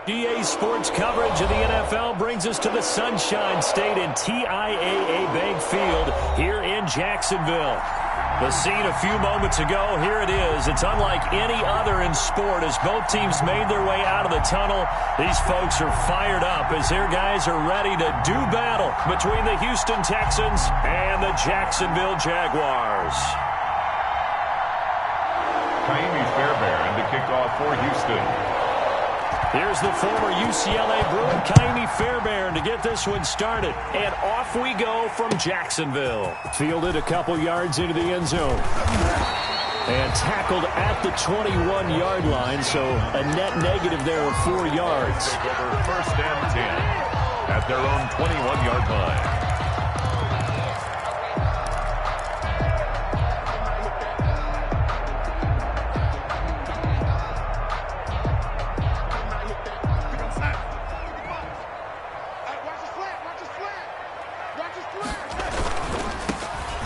GA Sports coverage of the NFL brings us to the Sunshine State and TIAA Bank Field here in Jacksonville. The scene a few moments ago, here it is. It's unlike any other in sport as both teams made their way out of the tunnel. These folks are fired up as their guys are ready to do battle between the Houston Texans and the Jacksonville Jaguars. Jaime Fairbairn to kick off for Houston. Here's the former UCLA Bruin, Jaime Fairbairn, to get this one started. And off we go from Jacksonville. Fielded a couple yards into the end zone. And tackled at the 21-yard line, so a net negative there of 4 yards. First and 10 at their own 21-yard line.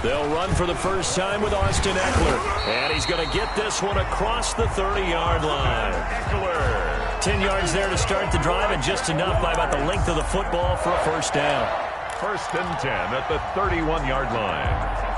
They'll run for the first time with Austin Eckler. And he's going to get this one across the 30-yard line. Eckler. 10 yards there to start the drive, and just enough by about the length of the football for a first down. First and 10 at the 31-yard line.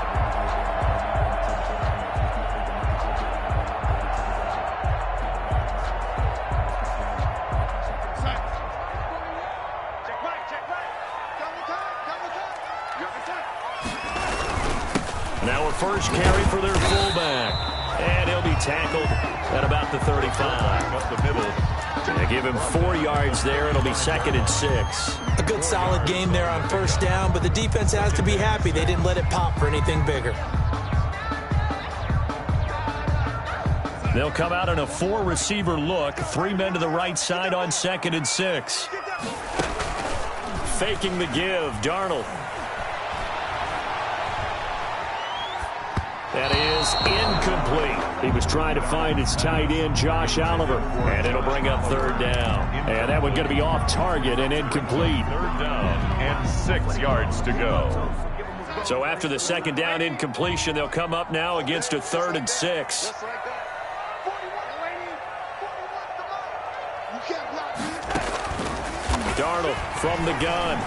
Now a first carry for their fullback. And he'll be tackled at about the 35. Up the middle. They give him 4 yards there. It'll be 2nd and 6. A good solid game there on first down, but the defense has to be happy they didn't let it pop for anything bigger. They'll come out in a 4-receiver look. 3 men to the right side on 2nd and 6. Faking the give, Darnold. That is incomplete. He was trying to find his tight end, Josh Oliver. And it'll bring up 3rd down. And that one going to be off target and incomplete. 3rd down and 6 yards to go. So after the 2nd down incompletion, they'll come up now against a 3rd and 6. Darnold from the gun.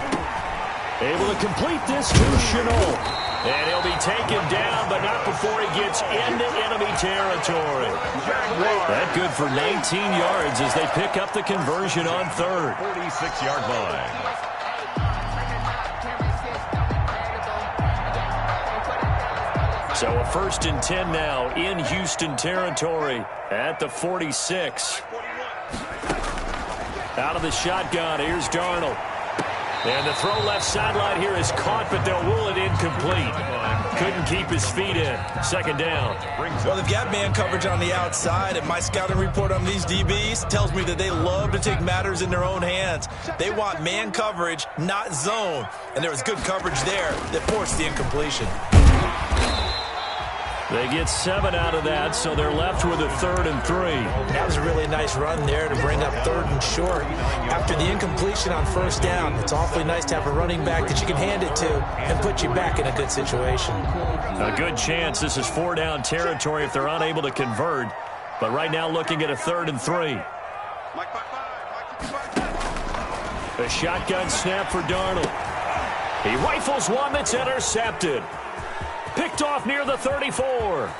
Able to complete this to Shenault. And he'll be taken down, but not before he gets into enemy territory. That good for 19 yards as they pick up the conversion on 3rd. 46-yard line. So a 1st and 10 now in Houston territory at the 46. Out of the shotgun, here's Darnold. And the throw left sideline here is caught, but they'll rule it incomplete. Couldn't keep his feet in. 2nd down. Well, they've got man coverage on the outside, and my scouting report on these DBs tells me that they love to take matters in their own hands. They want man coverage, not zone. And there was good coverage there that forced the incompletion. They get 7 out of that, so they're left with a 3rd and 3. That was a really nice run there to bring up 3rd and short. After the incompletion on 1st down, it's awfully nice to have a running back that you can hand it to and put you back in a good situation. A good chance this is 4-down territory if they're unable to convert. But right now looking at a 3rd and 3. A shotgun snap for Darnold. He rifles one that's intercepted. Picked off near the 34.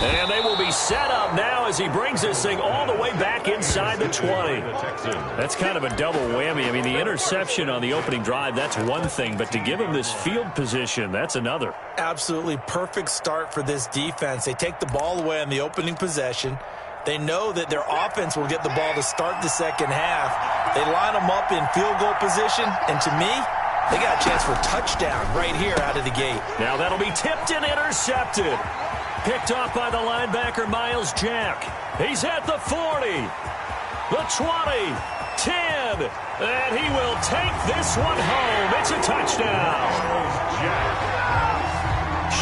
And they will be set up now as he brings this thing all the way back inside the 20. That's kind of a double whammy. I mean, the interception on the opening drive, that's one thing. But to give him this field position, that's another. Absolutely perfect start for this defense. They take the ball away on the opening possession. They know that their offense will get the ball to start the second half. They line them up in field goal position. And to me, they got a chance for a touchdown right here out of the gate. Now that'll be tipped and intercepted. Picked off by the linebacker, Miles Jack. He's at the 40, the 20, 10, and he will take this one home. It's a touchdown.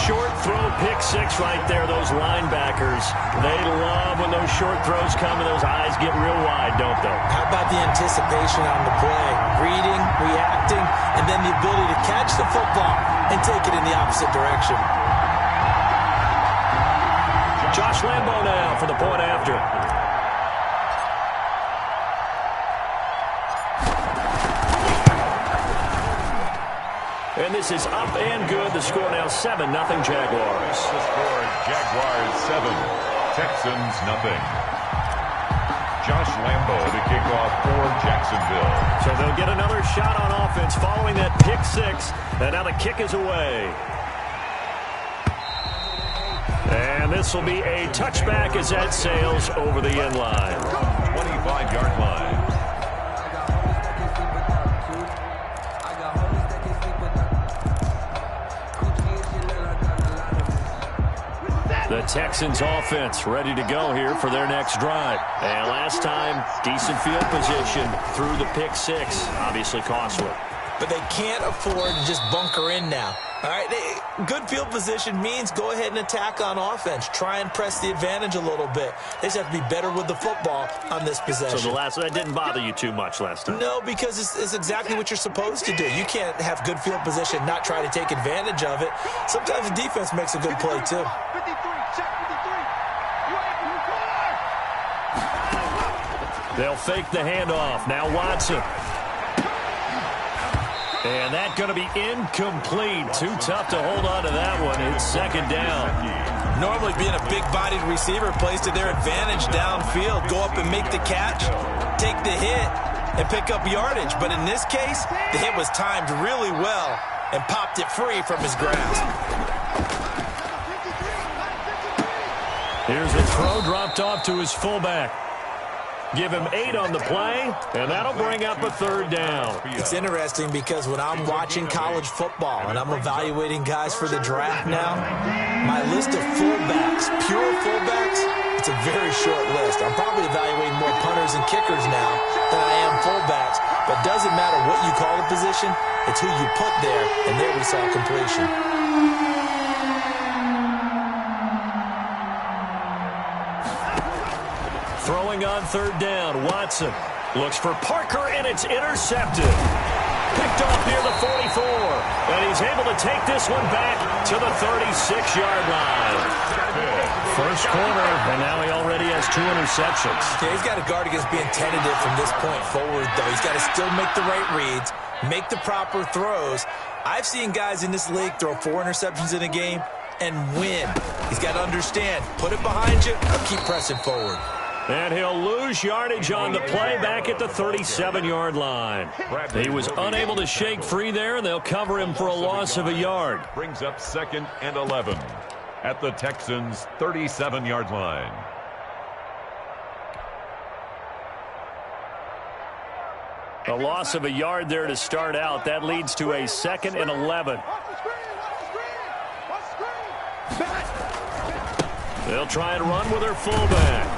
Short throw, pick 6 right there, those linebackers. They love when those short throws come and those eyes get real wide, don't they? How about the anticipation on the play? Reading, reacting, and then the ability to catch the football and take it in the opposite direction. Josh Lambo now for the point after. And this is up and good. The score now 7-0 Jaguars. The score, Jaguars 7, Texans nothing. Josh Lambo to kick off for Jacksonville. So they'll get another shot on offense following that pick 6. And now the kick is away. And this will be a touchback as that sails over the end line. 25-yard line. The Texans offense ready to go here for their next drive. And last time, decent field position through the pick 6. Obviously costly. But they can't afford to just bunker in now. All right, good field position means go ahead and attack on offense. Try and press the advantage a little bit. They just have to be better with the football on this possession. So that didn't bother you too much last time? No, because it's exactly what you're supposed to do. You can't have good field position, not try to take advantage of it. Sometimes the defense makes a good play, too. They'll fake the handoff. Now Watson. And that's going to be incomplete. Too tough to hold on to that one. It's 2nd down. Normally being a big-bodied receiver plays to their advantage downfield. Go up and make the catch, take the hit, and pick up yardage. But in this case, the hit was timed really well and popped it free from his grasp. Here's a throw dropped off to his fullback. Give him 8 on the play, and that'll bring up a 3rd down. It's interesting because when I'm watching college football and I'm evaluating guys for the draft now, my list of fullbacks, pure fullbacks, it's a very short list. I'm probably evaluating more punters and kickers now than I am fullbacks, but it doesn't matter what you call the position, it's who you put there, and there we saw completion. Throwing on 3rd down, Watson looks for Parker, and it's intercepted. Picked off near the 44, and he's able to take this one back to the 36-yard line. First quarter, and now he already has 2 interceptions. Yeah, he's got to guard against being tentative from this point forward, though. He's got to still make the right reads, make the proper throws. I've seen guys in this league throw 4 interceptions in a game and win. He's got to understand, put it behind you, or keep pressing forward. And he'll lose yardage on the play back at the 37-yard line. He was unable to shake free there, and they'll cover him for a loss of a yard. Brings up 2nd and 11 at the Texans' 37-yard line. A loss of a yard there to start out. That leads to a 2nd and 11. They'll try and run with their fullback.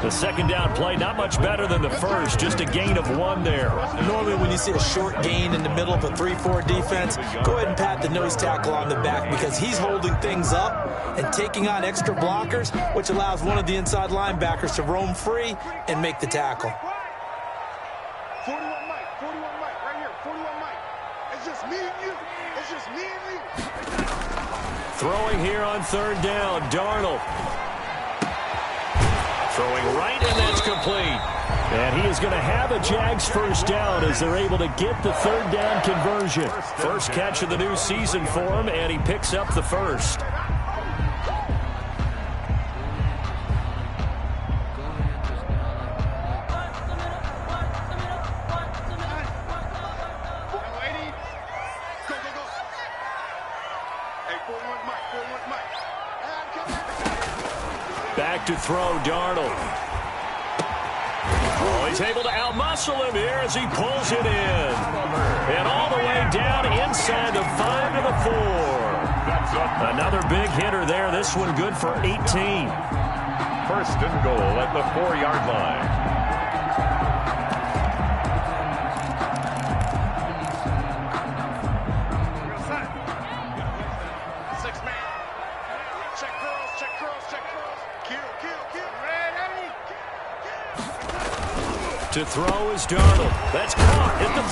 The second down play, not much better than the first, just a gain of 1 there. Normally when you see a short gain in the middle of a 3-4 defense, go ahead and pat the nose tackle on the back because he's holding things up and taking on extra blockers, which allows one of the inside linebackers to roam free and make the tackle. 41 Mike, right here, 41 Mike. It's just me and you. It's just me and you. Throwing here on third down, Darnold. Throwing right, and that's complete. And he is going to have a Jags first down as they're able to get the third down conversion. First catch of the new season for him, and he picks up the first. Back to throw, Darnold. Oh, he's able to outmuscle him here as he pulls it in. And all the way down inside the 5 to the 4. Another big hitter there. This one good for 18. First and goal at the 4-yard line. To throw is Darnold. That's caught at the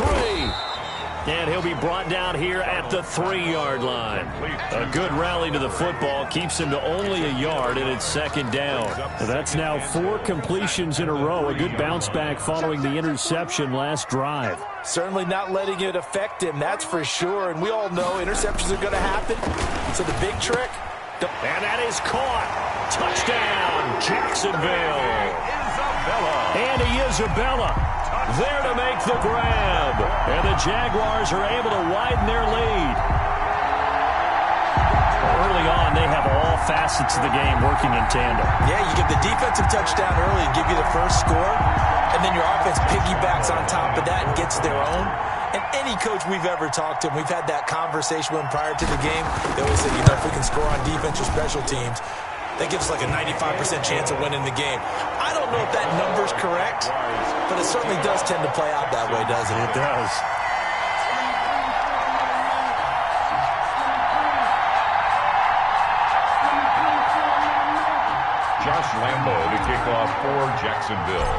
3. And he'll be brought down here at the 3-yard line. A good rally to the football keeps him to only a yard, and it's second down. That's now 4 completions in a row. A good bounce back following the interception last drive. Certainly not letting it affect him, that's for sure. And we all know interceptions are going to happen. So the big trick. And that is caught. Touchdown, Jacksonville. And Isabella there to make the grab. And the Jaguars are able to widen their lead. Early on, they have all facets of the game working in tandem. Yeah, you get the defensive touchdown early and give you the first score, and then your offense piggybacks on top of that and gets their own. And any coach we've ever talked to, and we've had that conversation with them prior to the game, they always say, if we can score on defense or special teams, that gives us like a 95% chance of winning the game. I don't know if that number's correct, but it certainly does tend to play out that way, doesn't it? It does. Josh Lambo to kick off for Jacksonville.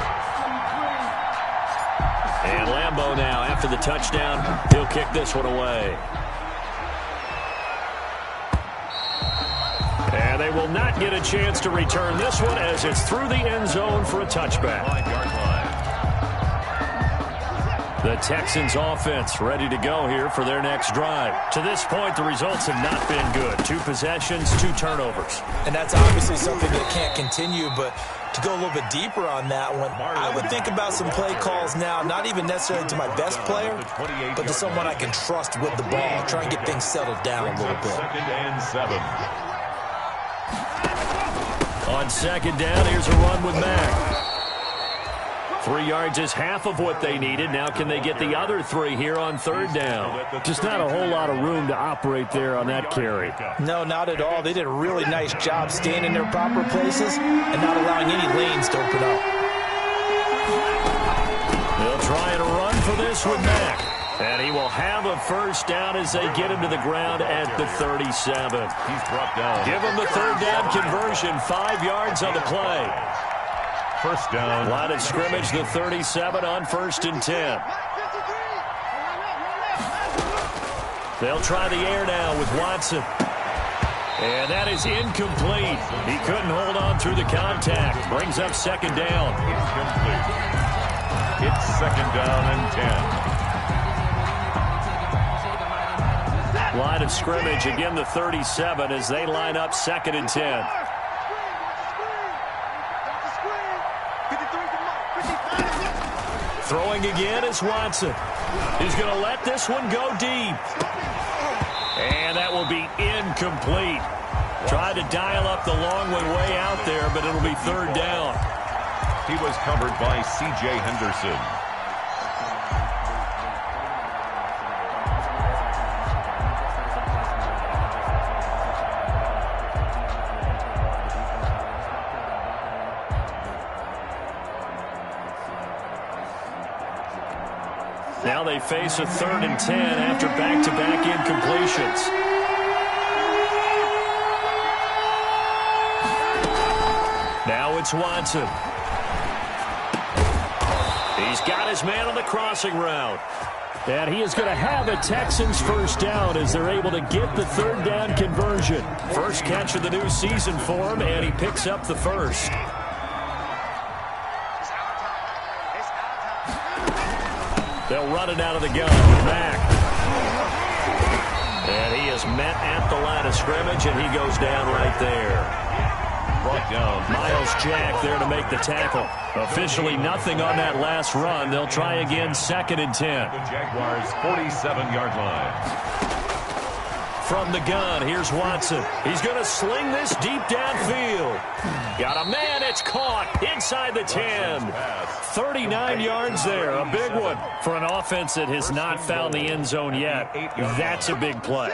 And Lambo now, after the touchdown, he'll kick this one away. And they will not get a chance to return this one as it's through the end zone for a touchback. 5-yard line. The Texans offense ready to go here for their next drive. To this point, the results have not been good. 2 possessions, 2 turnovers. And that's obviously something that can't continue, but to go a little bit deeper on that one, I would think about some play calls now, not even necessarily to my best player, but to someone I can trust with the ball. Try and get things settled down a little bit. 2nd and 7. On second down, here's a run with Mack. 3 yards is half of what they needed. Now can they get the other 3 here on third down? Just not a whole lot of room to operate there on that carry. No, not at all. They did a really nice job staying in their proper places and not allowing any lanes to open up. They'll try and run for this with Mack. And he will have a first down as they get him to the ground at the 37. He's brought down. Give him the third down conversion. 5 yards on the play. First down. Line of scrimmage, the 37 on 1st and 10. They'll try the air now with Watson. And that is incomplete. He couldn't hold on through the contact. Brings up second down. Incomplete. It's second down and 10. Line of scrimmage, again the 37 as they line up 2nd and 10. Throwing again is Watson. He's going to let this one go deep. And that will be incomplete. Tried to dial up the long one way out there, but it'll be third down. He was covered by C.J. Henderson. they face a 3rd and 10 after back-to-back incompletions. Now it's Watson. He's got his man on the crossing route. And he is going to have a Texans first down as they're able to get the 3rd down conversion. First catch of the new season for him, and he picks up the first. They'll run it out of the gun with Mack. And he is met at the line of scrimmage, and he goes down right there. Brought down. Miles Jack there to make the tackle. Officially nothing on that last run. They'll try again, 2nd and 10. The Jaguars' 47-yard line. From the gun, here's Watson. He's going to sling this deep downfield. Got a man, it's caught inside the 10. 39 yards there, a big one for an offense that has not found the end zone yet. That's a big play.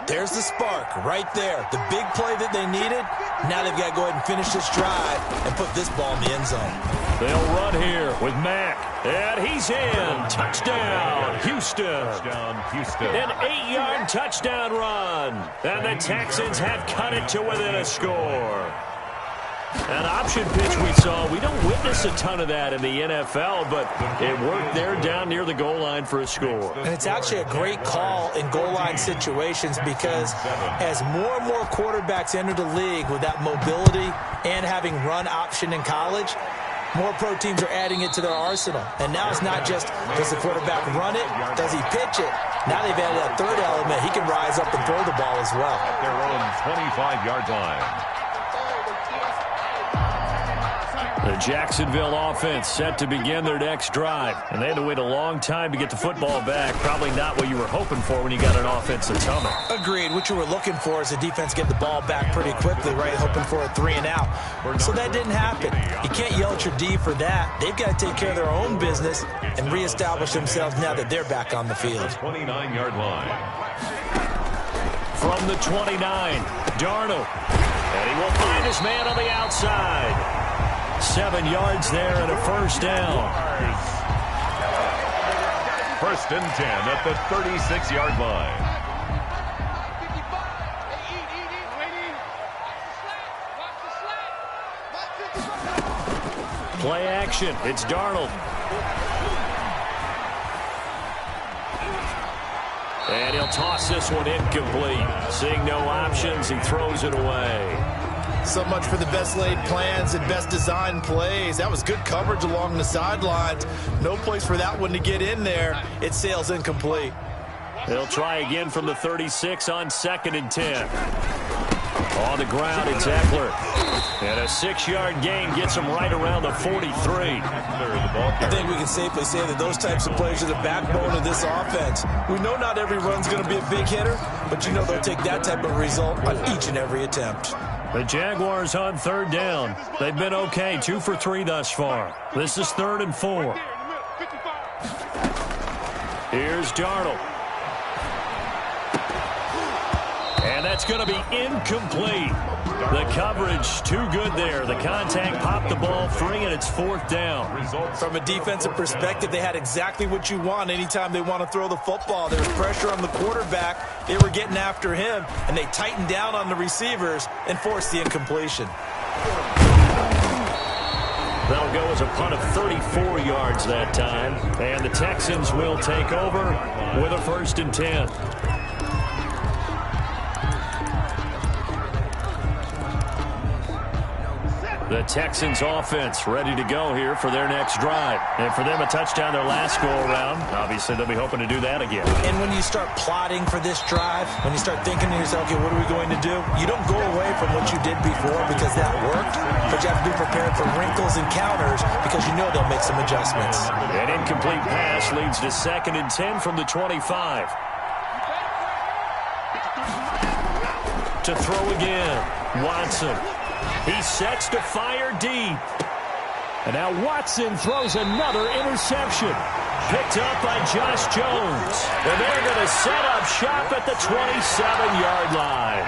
There's the spark right there. The big play that they needed. Now they've got to go ahead and finish this drive and put this ball in the end zone. They'll run here with Mack. And he's in. Touchdown, Houston. Touchdown, Houston. An 8-yard touchdown run. And the Texans have cut it to within a score. An option pitch we saw. We don't witness a ton of that in the NFL, but it worked there down near the goal line for a score. And it's actually a great call in goal line situations because as more and more quarterbacks enter the league with that mobility and having run option in college, more pro teams are adding it to their arsenal. And now it's not just, does the quarterback run it? Does he pitch it? Now they've added that third element. He can rise up and throw the ball as well. At their own 25-yard line. The Jacksonville offense set to begin their next drive. And they had to wait a long time to get the football back. Probably not what you were hoping for when you got an offense that's humming. Agreed. What you were looking for is the defense get the ball back pretty quickly, right? Hoping for a 3 and out. So that didn't happen. You can't yell at your D for that. They've got to take care of their own business and reestablish themselves now that they're back on the field. 29-yard line. From the 29, Darnold. And he will find his man on the outside. 7 yards there and a first down. 1st and 10 at the 36-yard line. Play action. It's Darnold. And he'll toss this one incomplete. Seeing no options, he throws it away. So much for the best laid plans and best designed plays. That was good coverage along the sidelines. No place for that one to get in there. It sails incomplete. They'll try again from the 36 on 2nd and 10. On the ground, it's Eckler. And a 6-yard gain gets him right around the 43. I think we can safely say that those types of plays are the backbone of this offense. We know not every run's going to be a big hitter, but you know they'll take that type of result on each and every attempt. The Jaguars on 3rd down. They've been okay, 2 for 3 thus far. This is 3rd and 4. Here's Darnold. And that's going to be incomplete. The coverage too good there. The contact popped the ball free, and it's 4th down. From a defensive perspective, they had exactly what you want anytime they want to throw the football. There was pressure on the quarterback. They were getting after him, and they tightened down on the receivers and forced the incompletion. That'll go as a punt of 34 yards that time. And the Texans will take over with a 1st and 10. The Texans offense ready to go here for their next drive. And for them, a touchdown their last go-around. Obviously, they'll be hoping to do that again. And when you start plotting for this drive, when you start thinking to yourself, okay, what are we going to do? You don't go away from what you did before because that worked, but you have to be prepared for wrinkles and counters because you know they'll make some adjustments. An incomplete pass leads to 2nd and 10 from the 25. To throw again, Watson. He sets to fire deep. And now Watson throws another interception. Picked up by Josh Jones. And they're going to set up shop at the 27-yard line.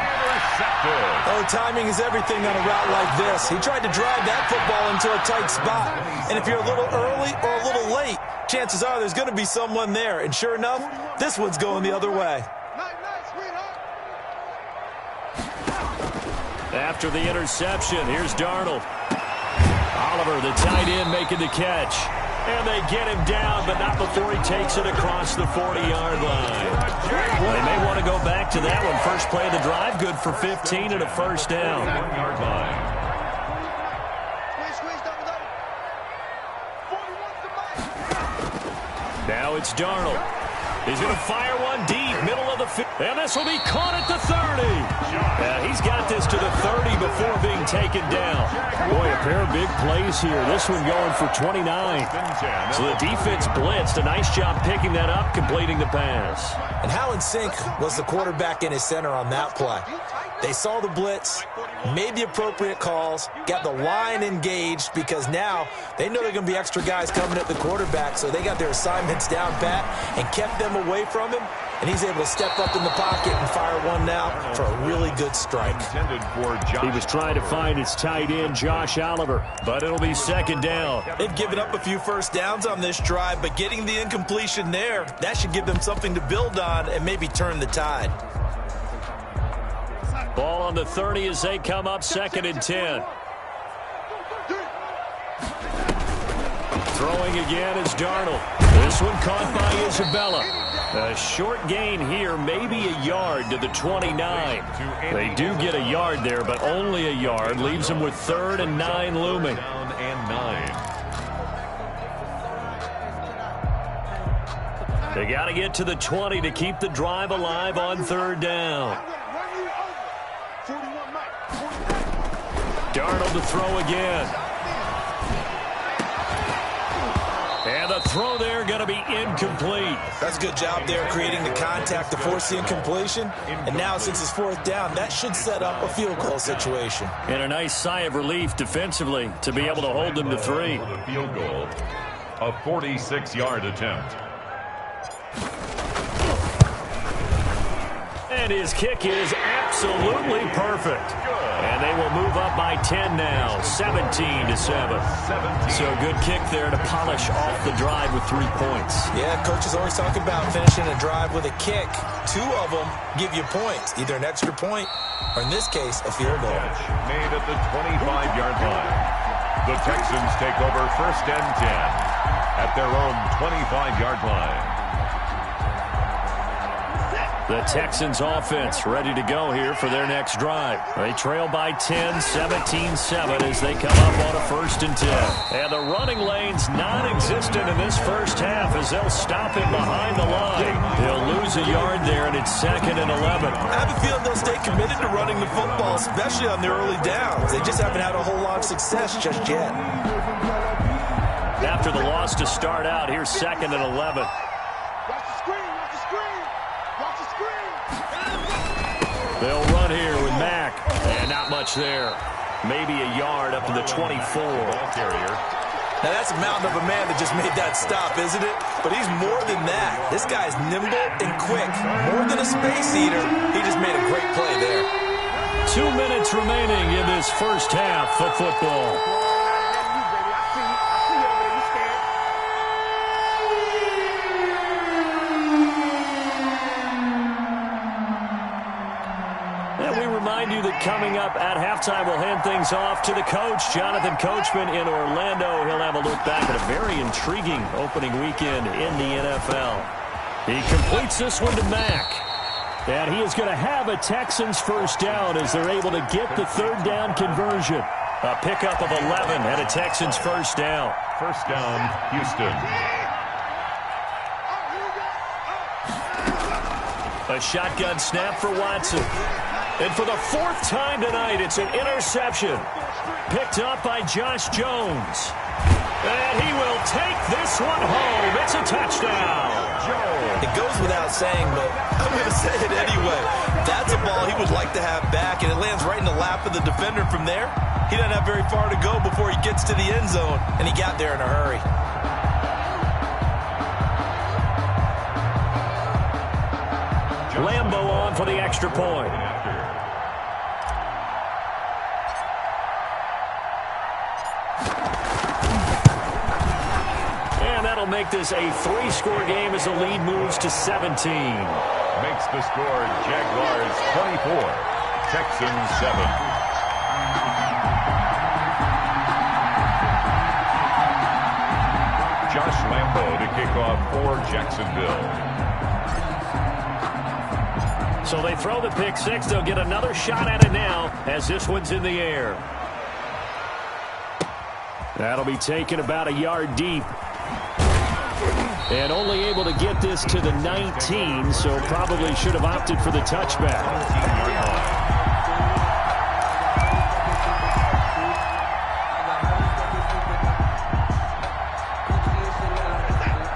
Oh, timing is everything on a route like this. He tried to drive that football into a tight spot. And if you're a little early or a little late, chances are there's going to be someone there. And sure enough, this one's going the other way. After the interception, here's Darnold. Oliver, the tight end, making the catch. And they get him down, but not before he takes it across the 40-yard line. Well, they may want to go back to that one. First play of the drive, good for 15 and a first down. Now it's Darnold. He's going to fire one deep, middle of the field. And this will be caught at the 30. He's got this to the 30 before being taken down. Boy, a pair of big plays here. This one going for 29. So the defense blitzed. A nice job picking that up, completing the pass. And how in sync was the quarterback and his center on that play? They saw the blitz, made the appropriate calls, got the line engaged because now they know they're going to be extra guys coming at the quarterback, so they got their assignments down pat and kept them away from him, and he's able to step up in the pocket and fire one out for a really good strike. He was trying to find his tight end, Josh Oliver, but it'll be second down. They've given up a few first downs on this drive, but getting the incompletion there, that should give them something to build on and maybe turn the tide. Ball on the 30 as they come up, second and 10. Throwing again is Darnold. This one caught by Isabella. A short gain here, maybe a yard to the 29. They do get a yard there, but only a yard. Leaves them with 3rd and 9 looming. They got to get to the 20 to keep the drive alive on 3rd down. Darnold to throw again. And the throw there going to be incomplete. That's a good job there creating the contact to force the incompletion. And now since it's 4th down, that should set up a field goal situation. And a nice sigh of relief defensively to be able to hold them to 3. The field goal, a 46-yard attempt. And his kick is absolutely perfect. And they will move up by 10 now, 17-7. So a good kick there to polish off the drive with 3 points. Yeah, coaches always talk about finishing a drive with a kick. 2 of them give you points, either an extra point or, in this case, a field goal. Made at the 25-yard line. The Texans take over 1st and 10 at their own 25-yard line. The Texans offense ready to go here for their next drive. They trail by 10, 17-7 as they come up on a 1st and 10. And the running lane's non-existent in this first half as they'll stop him behind the line. He'll lose a yard there, and it's 2nd and 11. I have a feeling they'll stay committed to running the football, especially on their early downs. They just haven't had a whole lot of success just yet. After the loss to start out, here's 2nd and 11. They'll run here with Mack. And not much there. Maybe a yard up to the 24. Now that's a mountain of a man that just made that stop, isn't it? But he's more than that. This guy's nimble and quick. More than a space eater. He just made a great play there. 2 minutes remaining in this first half of football. That coming up at halftime, we'll hand things off to the coach, Jonathan Coachman in Orlando. He'll have a look back at a very intriguing opening weekend in the NFL. He completes this one to Mack. And he is going to have a Texans first down as they're able to get the 3rd down conversion. A pickup of 11 and a Texans first down. First down, Houston. A shotgun snap for Watson. And for the 4th time tonight, it's an interception. Picked up by Josh Jones. And he will take this one home. It's a touchdown. It goes without saying, but I'm going to say it anyway. That's a ball he would like to have back, and it lands right in the lap of the defender from there. He doesn't have very far to go before he gets to the end zone, and he got there in a hurry. Lambo on for the extra point. that'll make this a 3-score game as the lead moves to 17. Makes the score Jaguars 24, Texans 7. Josh Lambo to kick off for Jacksonville. So they throw the pick six. They'll get another shot at it now as this one's in the air. That'll be taken about a yard deep. And only able to get this to the 19, so probably should have opted for the touchback.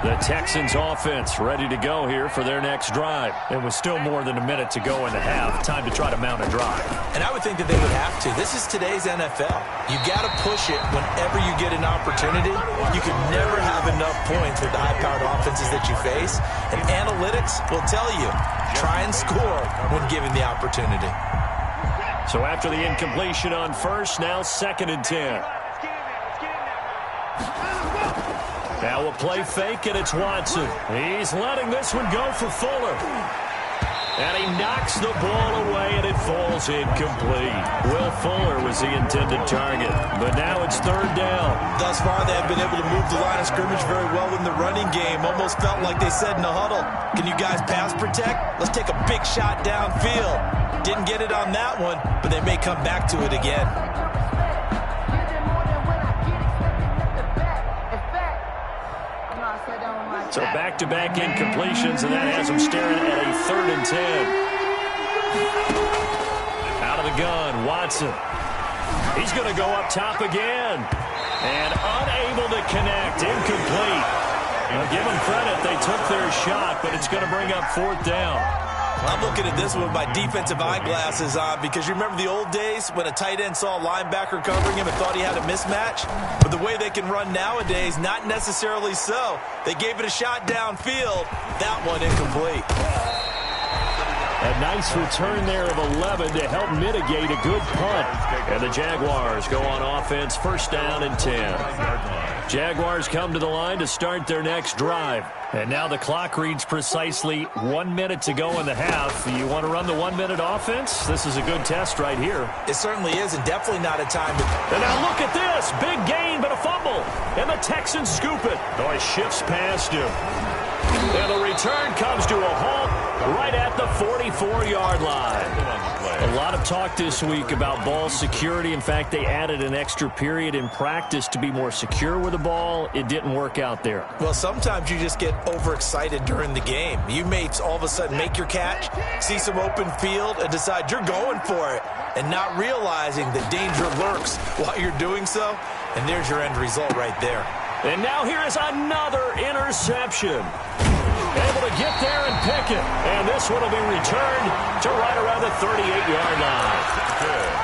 The Texans offense ready to go here for their next drive. It was still more than a minute to go in the half. Time to try to mount a drive. And I would think that they would have to. This is today's NFL. You got to push it whenever you get an opportunity. You can never have enough points with the high-powered offenses that you face. And analytics will tell you, try and score when given the opportunity. So after the incompletion on first, now 2nd and 10. Now a play fake, and it's Watson. He's letting this one go for Fuller. And he knocks the ball away, and it falls incomplete. Will Fuller was the intended target, but now it's 3rd down. Thus far, they have been able to move the line of scrimmage very well in the running game. Almost felt like they said in the huddle, can you guys pass protect? Let's take a big shot downfield. Didn't get it on that one, but they may come back to it again. So back-to-back incompletions, and that has them staring at a 3rd and 10. Out of the gun, Watson. He's going to go up top again. And unable to connect, incomplete. Now, give them credit, they took their shot, but it's going to bring up 4th down. I'm looking at this with my defensive eyeglasses on because you remember the old days when a tight end saw a linebacker covering him and thought he had a mismatch? But the way they can run nowadays, not necessarily so. They gave it a shot downfield. That one incomplete. A nice return there of 11 to help mitigate a good punt. And the Jaguars go on offense, 1st down and 10. Jaguars come to the line to start their next drive. And now the clock reads precisely 1 minute to go in the half. You want to run the 1-minute offense? This is a good test right here. It certainly is, and definitely not a time to... And now look at this. Big gain, but a fumble. And the Texans scoop it. Oh, he shifts past him. And the return comes to a halt right at the 44-yard line. A lot of talk this week about ball security. In fact, they added an extra period in practice to be more secure with the ball. It didn't work out there. Well, sometimes you just get overexcited during the game. You may all of a sudden make your catch, see some open field, and decide you're going for it, and not realizing that danger lurks while you're doing so. And there's your end result right there. And now here is another interception. Able to get there and pick it. And this one will be returned to right around the 38-yard line.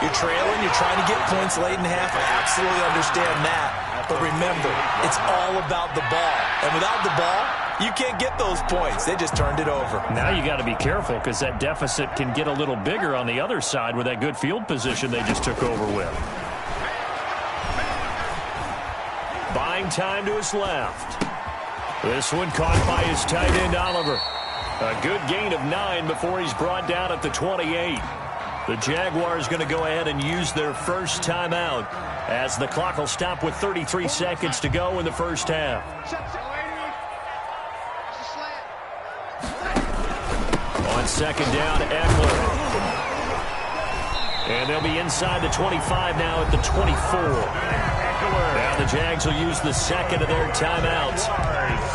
You're trailing. You're trying to get points late in half. I absolutely understand that. But remember, it's all about the ball. And without the ball, you can't get those points. They just turned it over. Now you got to be careful because that deficit can get a little bigger on the other side with that good field position they just took over with. Buying time to his left. This one caught by his tight end, Oliver. A good gain of 9 before he's brought down at the 28. The Jaguars going to go ahead and use their first timeout as the clock will stop with 33 seconds to go in the first half. On 2nd down, Eckler. And they'll be inside the 25 now at the 24. Now the Jags will use the 2nd of their timeouts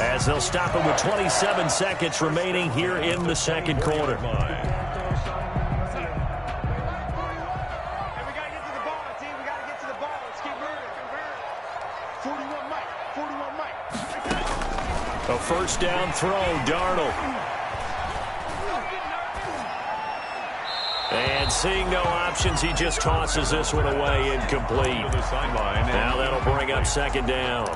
as they'll stop it with 27 seconds remaining here in the 2nd quarter. A 1st down throw, Darnold. And seeing no options, he just tosses this one away incomplete. Now that'll bring up 2nd down.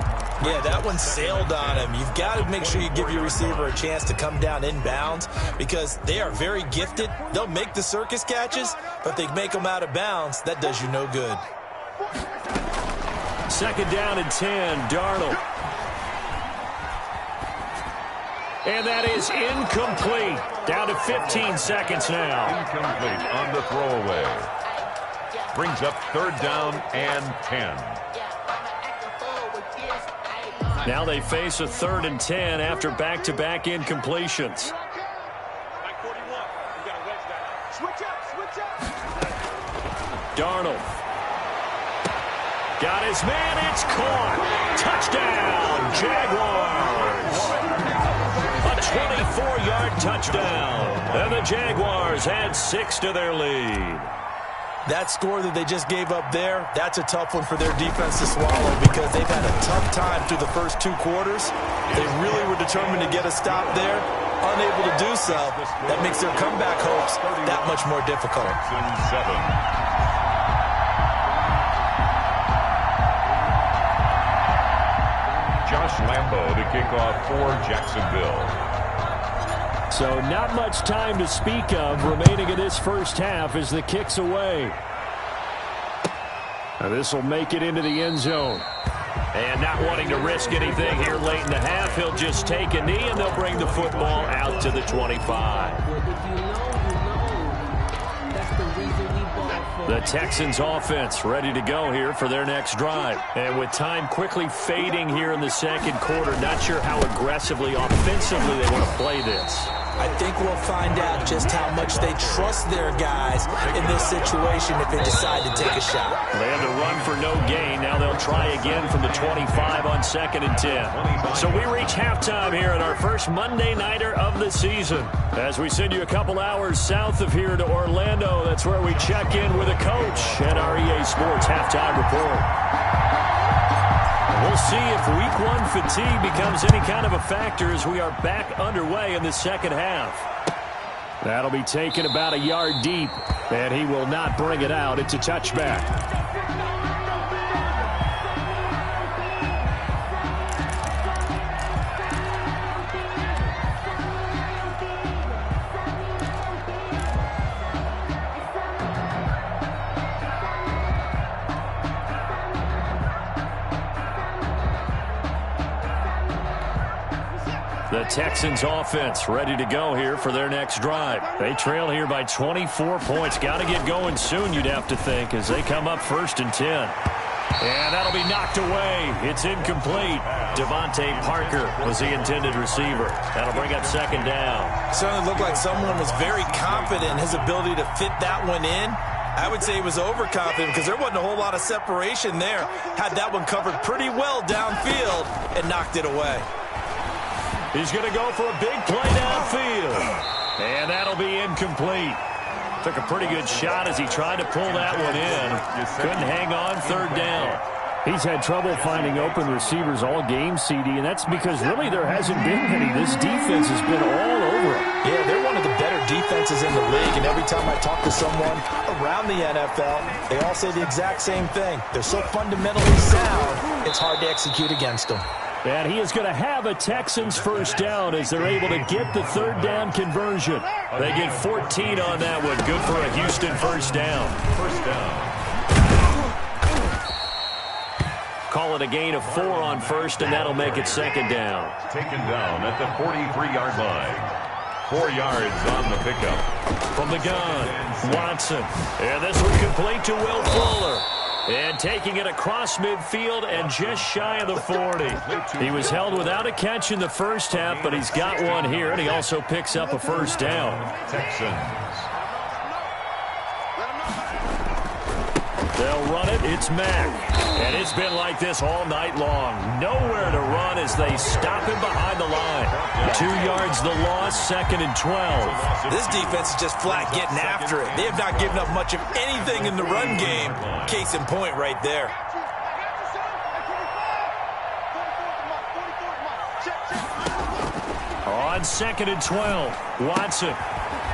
Yeah, that one sailed on him. You've got to make sure you give your receiver a chance to come down inbounds because they are very gifted. They'll make the circus catches, but if they make them out of bounds, that does you no good. 2nd down and 10, Darnold. And that is incomplete. Down to 15 seconds now. Incomplete on the throwaway. Brings up 3rd down and 10. Now they face a 3rd and 10 after back-to-back incompletions. Darnold. Got his man. It's caught. Touchdown, Jaguars. A 24-yard touchdown. And the Jaguars add 6 to their lead. That score that they just gave up there, that's a tough one for their defense to swallow because they've had a tough time through the first 2 quarters. They really were determined to get a stop there. Unable to do so, that makes their comeback hopes that much more difficult. 7. Josh Lambo to kick off for Jacksonville. So not much time to speak of remaining in this first half as the kick's away. Now this will make it into the end zone. And not wanting to risk anything here late in the half, he'll just take a knee and they'll bring the football out to the 25. The Texans offense ready to go here for their next drive. And with time quickly fading here in the second quarter, not sure how aggressively, offensively they want to play this. I think we'll find out just how much they trust their guys in this situation if they decide to take a shot. They had to run for no gain. Now they'll try again from the 25 on 2nd and 10. So we reach halftime here at our first Monday Nighter of the season. As we send you a couple hours south of here to Orlando, that's where we check in with a coach at our EA Sports Halftime Report. We'll see if Week 1 fatigue becomes any kind of a factor as we are back underway in the second half. That'll be taken about a yard deep, and he will not bring it out. It's a touchback. The Texans offense ready to go here for their next drive. They trail here by 24 points. Got to get going soon, you'd have to think, as they come up 1st and 10. And that'll be knocked away. It's incomplete. Devontae Parker was the intended receiver. That'll bring up 2nd down. Certainly looked like someone was very confident in his ability to fit that one in. I would say he was overconfident because there wasn't a whole lot of separation there. Had that one covered pretty well downfield and knocked it away. He's going to go for a big play downfield. And that'll be incomplete. Took a pretty good shot as he tried to pull that one in. Couldn't hang on 3rd down. He's had trouble finding open receivers all game, CD, and that's because really there hasn't been any. This defense has been all over it. Yeah, they're one of the better defenses in the league, and every time I talk to someone around the NFL, they all say the exact same thing. They're so fundamentally sound, it's hard to execute against them. And he is going to have a Texans first down as they're able to get the 3rd down conversion. They get 14 on that one. Good for a Houston first down. First down. Call it a gain of 4 on 1st, and that'll make it 2nd down. Taken down at the 43-yard line. 4 yards on the pickup. From the gun, Watson. And this one complete to Will Fuller. And taking it across midfield and just shy of the 40. He was held without a catch in the first half, but he's got one here, and he also picks up a first down. Texans. They'll run it. It's Mack. And it's been like this all night long. Nowhere to run as they stop him behind the line. 2 yards the loss, 2nd and 12. This defense is just flat getting after it. They have not given up much of anything in the run game. Case in point right there. On 2nd and 12, Watson.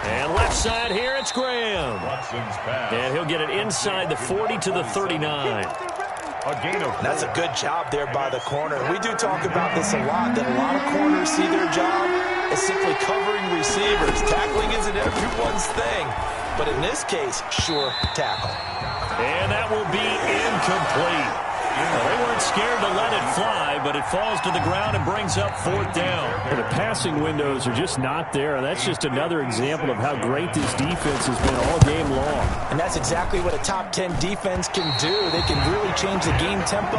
And left side here, it's Graham. Watson's pass. And he'll get it inside the 40 to the 39. A gain of 4. That's a good job there by the corner. We do talk about this a lot, that a lot of corners see their job as simply covering receivers. Tackling isn't everyone's thing, but in this case, sure tackle. And that will be incomplete. Well, they weren't scared to let it fly, but it falls to the ground and brings up 4th down. And the passing windows are just not there. That's just another example of how great this defense has been all game long. And that's exactly what a top 10 defense can do. They can really change the game tempo.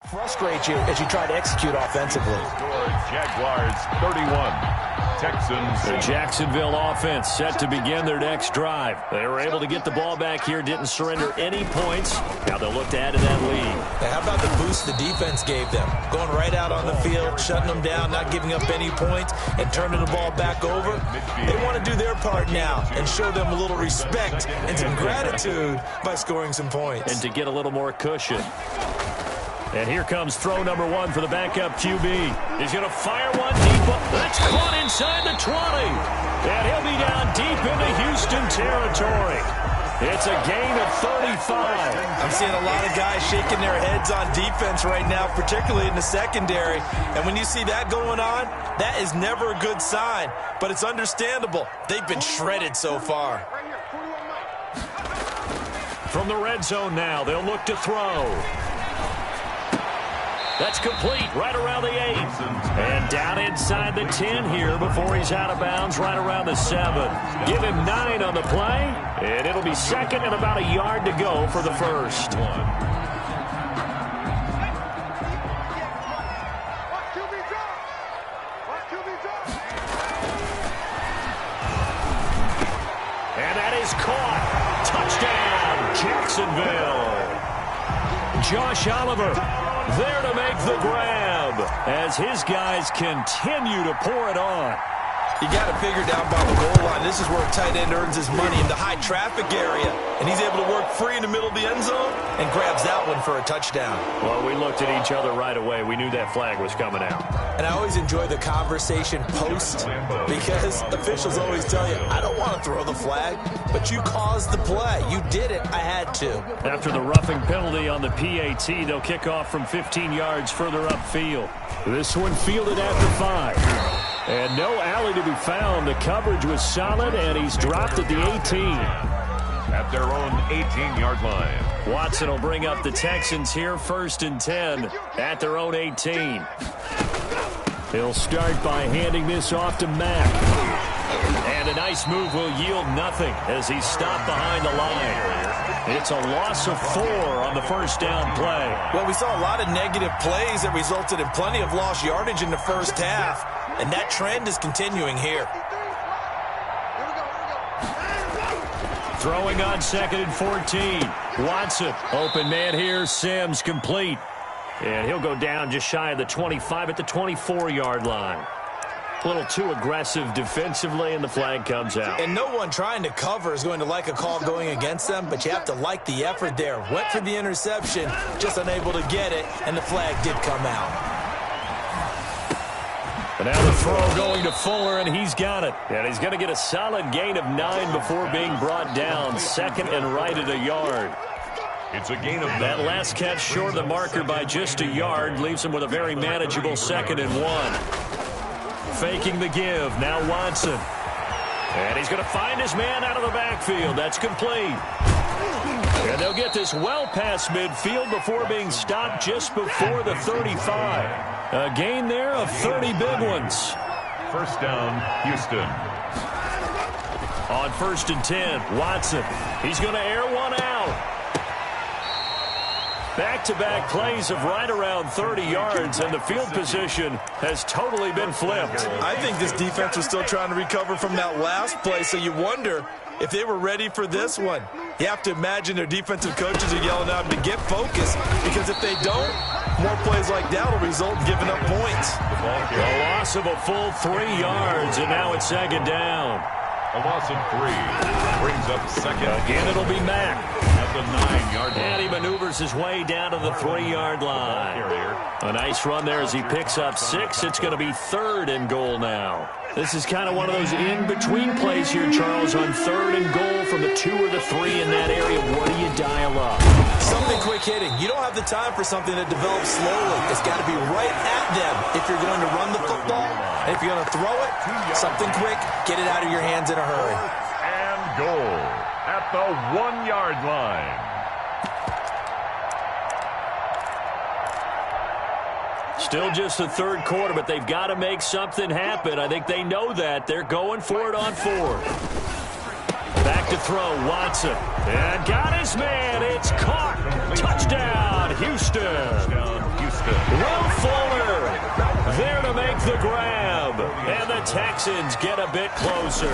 Frustrate you as you try to execute offensively. Jaguars 31, Texans. The Jacksonville offense set to begin their next drive. They were able to get the ball back here, didn't surrender any points. Now they'll look to add to that lead. Now, how about the boost the defense gave them? Going right out on the field, shutting them down, not giving up any points, and turning the ball back over. They want to do their part now and show them a little respect and some gratitude by scoring some points. And to get a little more cushion. And here comes throw number 1 for the backup QB. He's going to fire one deep. That's caught inside the 20. And he'll be down deep into Houston territory. It's a gain of 35. I'm seeing a lot of guys shaking their heads on defense right now, particularly in the secondary. And when you see that going on, that is never a good sign. But it's understandable. They've been shredded so far. From the red zone now, they'll look to throw. That's complete right around the 8. And down inside the 10 here before he's out of bounds right around the 7. Give him 9 on the play, and it'll be second and about a yard to go for the first. And that is caught. Touchdown, Jacksonville. Josh Oliver there to make the grab as his guys continue to pour it on. You got to figure down by the goal line. This is where a tight end earns his money in the high traffic area. And he's able to work free in the middle of the end zone and grabs that one for a touchdown. Well, we looked at each other right away. We knew that flag was coming out. And I always enjoy the conversation post because officials always tell you, I don't want to throw the flag, but you caused the play. You did it. I had to. After the roughing penalty on the PAT, they'll kick off from 15 yards further upfield. This one fielded after 5. And no alley to be found. The coverage was solid, and he's dropped at the 18. At their own 18-yard line. Watson will bring up the Texans here, 1st and 10 at their own 18. He'll start by handing this off to Mack. And a nice move will yield nothing as he's stopped behind the line. It's a loss of 4 on the first down play. Well, we saw a lot of negative plays that resulted in plenty of lost yardage in the first half, and that trend is continuing here. Throwing on 2nd and 14. Watson, open man here, Sims complete. And he'll go down just shy of the 25 at the 24-yard line. A little too aggressive defensively, and the flag comes out. And no one trying to cover is going to like a call going against them, but you have to like the effort there. Went for the interception, just unable to get it, and the flag did come out. And now the throw going to Fuller, and he's got it. And he's going to get a solid gain of 9 before being brought down. 2nd and right at a yard. It's a gain of 9. That last catch short of the marker by just a yard leaves him with a very manageable 2nd and 1. Faking the give. Now Watson. And he's going to find his man out of the backfield. That's complete. And they'll get this well past midfield before being stopped just before the 35. A gain there of 30 big ones. First down, Houston. On 1st and 10, Watson. He's going to air one out. Back-to-back plays of right around 30 yards, and the field position has totally been flipped. I think this defense was still trying to recover from that last play, so you wonder if they were ready for this one. You have to imagine their defensive coaches are yelling at them to get focused, because if they don't, more plays like that will result in giving up points. A loss of a full 3 yards, and now it's 2nd down. A loss of 3 brings up 2nd. Again, it'll be Mack. At the 9-yard line. And he maneuvers his way down to the 3-yard line. A nice run there as he picks up 6. It's going to be 3rd and goal now. This is kind of one of those in-between plays here, Charles, on 3rd and goal from the 2 or the 3 in that area. What do you dial up? Something quick hitting. You don't have the time for something that develops slowly. It's got to be right at them if you're going to run the football. And if you're going to throw it, something quick, get it out of your hands in a hurry. And goal at the 1-yard line. Still just the 3rd quarter, but they've got to make something happen. I think they know that. They're going for it on 4th. Back to throw, Watson. And got his man. It's caught. Touchdown, Houston. Will Fuller there to make the grab. And the Texans get a bit closer.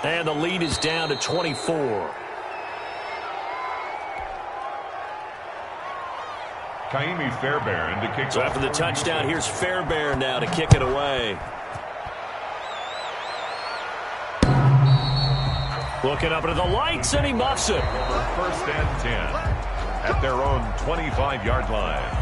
And the lead is down to 24. Kaimi Fairbairn to kick So off. after the touchdown, here's Fairbairn now to kick it away. Looking up into the lights, and he muffs it. 1st and 10 at their own 25-yard line.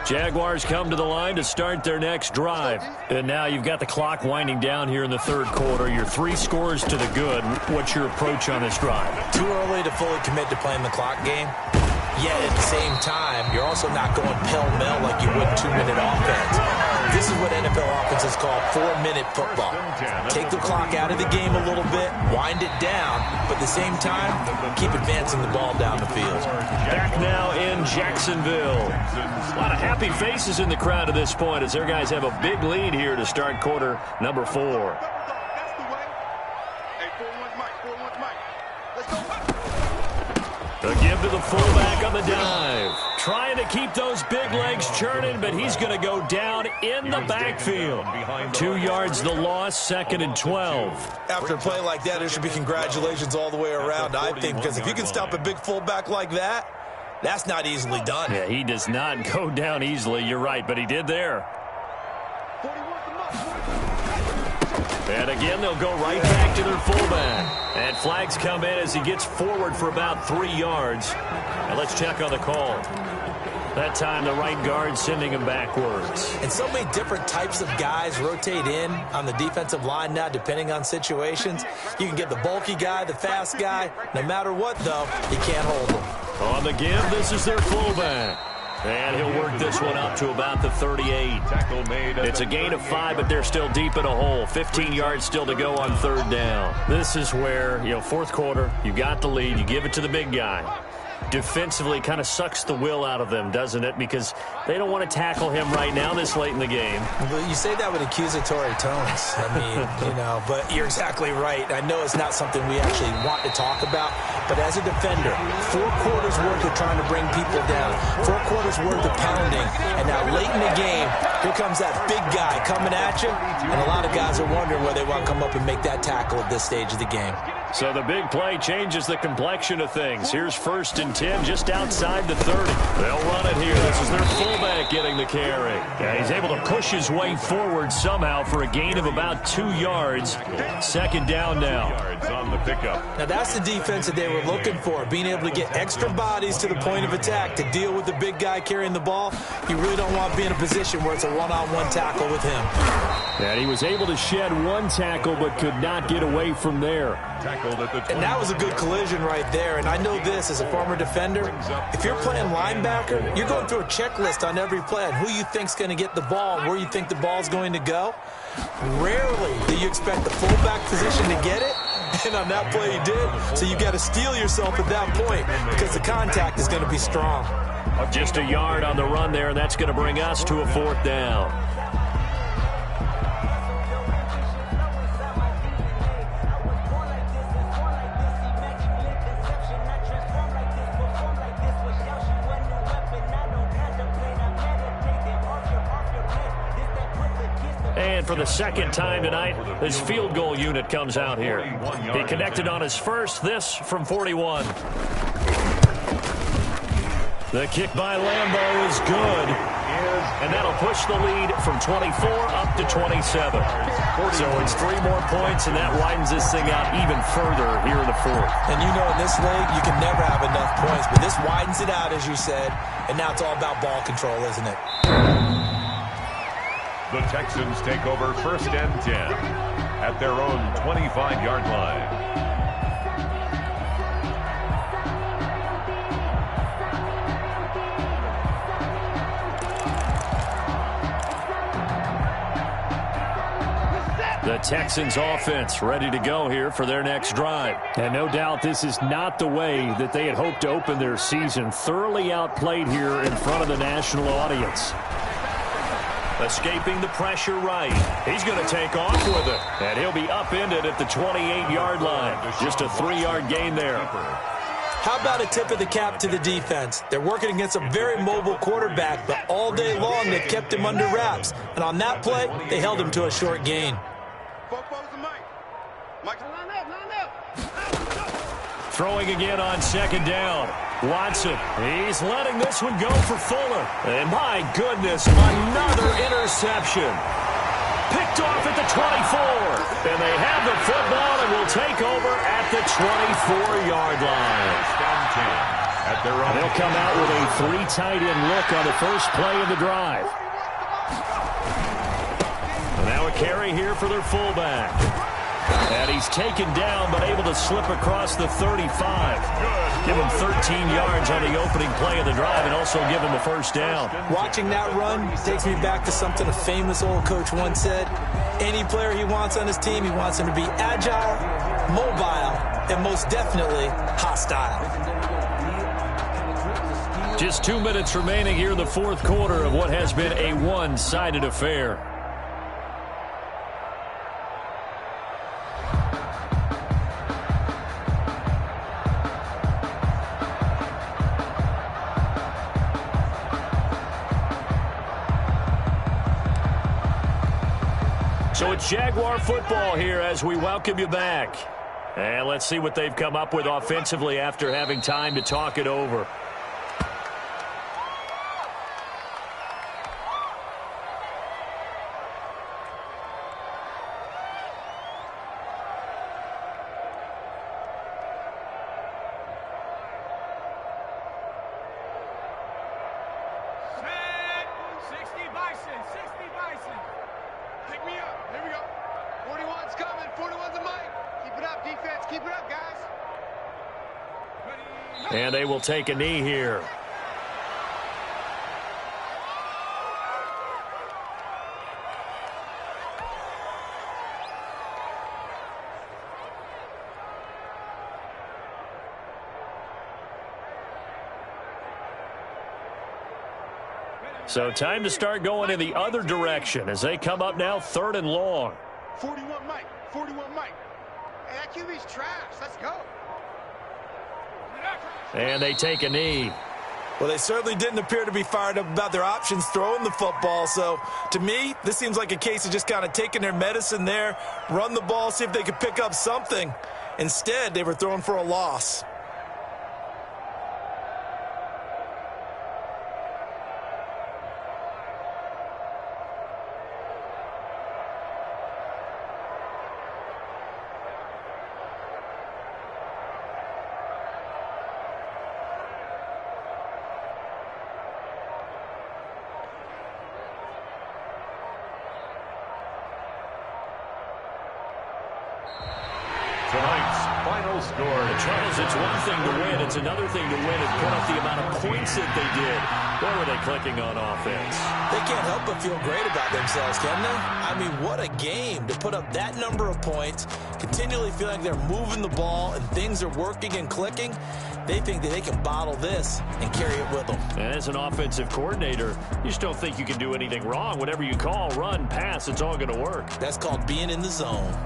Jaguars come to the line to start their next drive. And now you've got the clock winding down here in the 3rd quarter. You're 3 scores to the good. What's your approach on this drive? Too early to fully commit to playing the clock game. Yet at the same time, you're also not going pell-mell like you would 2-minute offense. This is what NFL offenses call 4-minute football. Take the clock out of the game a little bit, wind it down, but at the same time, keep advancing the ball down the field. Back now in Jacksonville. A lot of happy faces in the crowd at this point as their guys have a big lead here to start quarter number 4. That's the way. Hey, 4-1 Mike, 4-1 Mike. Let's go. A give to the fullback on the dive. Trying to keep those big legs churning, but he's going to go down in the backfield. 2 yards the loss, 2nd and 12. After a play like that, there should be congratulations all the way around, I think, because if you can stop a big fullback like that, that's not easily done. Yeah, he does not go down easily. You're right, but he did there. And again, they'll go right back to their fullback. And flags come in as he gets forward for about 3 yards. And let's check on the call. That time, the right guard sending him backwards. And so many different types of guys rotate in on the defensive line now, depending on situations. You can get the bulky guy, the fast guy. No matter what, though, you can't hold them. On the give, this is their fullback. And he'll work this one up to about the 38. It's a gain of 5, but they're still deep in a hole. 15 yards still to go on 3rd down. This is where, 4th quarter, you got the lead, you give it to the big guy. Defensively kind of sucks the will out of them, doesn't it? Because they don't want to tackle him right now this late in the game. But you say that with accusatory tones. I mean, but you're exactly right. I know it's not something we actually want to talk about, but as a defender, 4 quarters worth of trying to bring people down, 4 quarters worth of pounding, and now late in the game, here comes that big guy coming at you, and a lot of guys are wondering where they want to come up and make that tackle at this stage of the game. So the big play changes the complexion of things. Here's 1st and 10 just outside the 30. They'll run it here. This is their fullback getting the carry. Yeah, he's able to push his way forward somehow for a gain of about 2 yards. 2nd down now. On the pickup. Now that's the defense that they were looking for, being able to get extra bodies to the point of attack to deal with the big guy carrying the ball. You really don't want to be in a position where it's a one-on-one tackle with him. And he was able to shed 1 tackle but could not get away from there. Tackled at the 20. And that was a good collision right there. And I know this as a former defender. If you're playing linebacker, you're going through a checklist on every play on who you think's going to get the ball and where you think the ball's going to go. Rarely do you expect the fullback position to get it. And on that play he did. So you got to steel yourself at that point because the contact is going to be strong. Just a yard on the run there, and that's going to bring us to a 4th down. And for the 2nd time tonight, this field goal unit comes out here. He connected on his first, this from 41. The kick by Lambo is good. And that'll push the lead from 24 up to 27. So it's 3 more points, and that widens this thing out even further here in the 4th. And you know in this league, you can never have enough points. But this widens it out, as you said. And now it's all about ball control, isn't it? The Texans take over 1st and 10 at their own 25-yard line. The Texans offense ready to go here for their next drive. And no doubt this is not the way that they had hoped to open their season. Thoroughly outplayed here in front of the national audience. Escaping the pressure right. He's going to take off with it. And he'll be upended at the 28-yard line. Just a 3-yard gain there. How about a tip of the cap to the defense? They're working against a very mobile quarterback, but all day long they've kept him under wraps. And on that play, they held him to a short gain. Throwing again on 2nd down. Watson, he's letting this one go for Fuller. And my goodness, another interception. Picked off at the 24. And they have the football and will take over at the 24-yard line. At their own. They'll come out with a 3 tight end look on the first play of the drive. And now a carry here for their fullback. And he's taken down, but able to slip across the 35. Give him 13 yards on the opening play of the drive and also give him a 1st down. Watching that run takes me back to something a famous old coach once said. Any player he wants on his team, he wants him to be agile, mobile, and most definitely hostile. Just 2 minutes remaining here in the 4th quarter of what has been a one-sided affair. So it's Jaguar football here as we welcome you back. And let's see what they've come up with offensively after having time to talk it over. And they will take a knee here. So time to start going in the other direction as they come up now 3rd and long. 41 Mike. 41 Mike. Hey, that QB's trash. Let's go. And they take a knee. Well, they certainly didn't appear to be fired up about their options throwing the football. So, to me, this seems like a case of just kind of taking their medicine there, run the ball, see if they could pick up something. Instead, they were throwing for a loss. Tonight's final score. Charles, it's one thing to win. It's another thing to win and put up the amount of points that they did. Where were they clicking on offense? They can't help but feel great about themselves, can they? I mean, what a game to put up that number of points, continually feel like they're moving the ball and things are working and clicking. They think that they can bottle this and carry it with them. And as an offensive coordinator, you just don't think you can do anything wrong. Whatever you call, run, pass, it's all going to work. That's called being in the zone.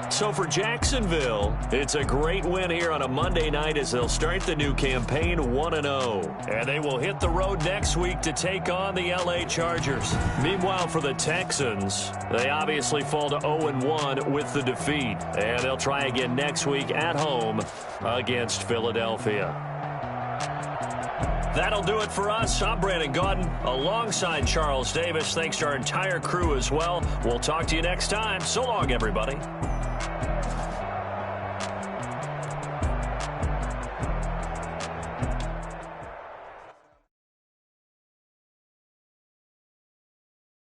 So for Jacksonville, it's a great win here on a Monday night as they'll start the new campaign 1-0. And they will hit the road next week to take on the LA Chargers. Meanwhile, for the Texans, they obviously fall to 0-1 with the defeat. And they'll try again next week at home against Philadelphia. That'll do it for us. I'm Brandon Gaudin alongside Charles Davis. Thanks to our entire crew as well. We'll talk to you next time. So long, everybody.